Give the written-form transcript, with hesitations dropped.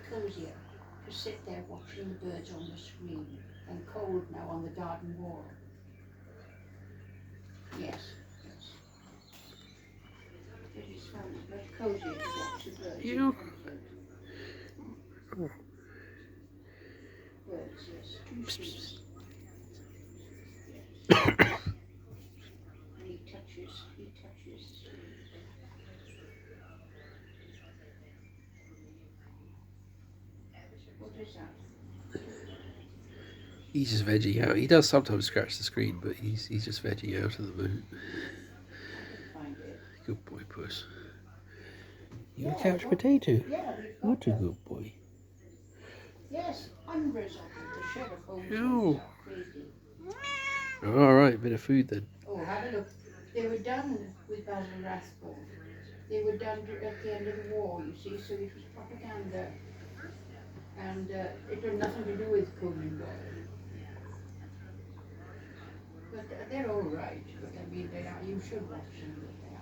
cosier to sit there watching the birds on the screen, and cold now on the garden wall. Yes, yes. It is found it much cosier to watch the birds in You. comfort. Birds, yes, two sweets. Yes. And he touches the screen. What is that? He's just vegging out. He does sometimes scratch the screen, but he's just vegging out at the moment. I can find it. Good boy, Puss. You're Yeah, a couch potato. yeah, we've got What a them. good boy. Yes, hundreds of them. The sheriff owns Oh. ones are crazy. Alright, bit of food then. Oh, have a look. They were done with Basil Rathbone. They were done at the end of the war, you see, so it was propaganda. And it had nothing to do with Conan Doyle. But they're all right. But I mean, they are. You should watch them. But they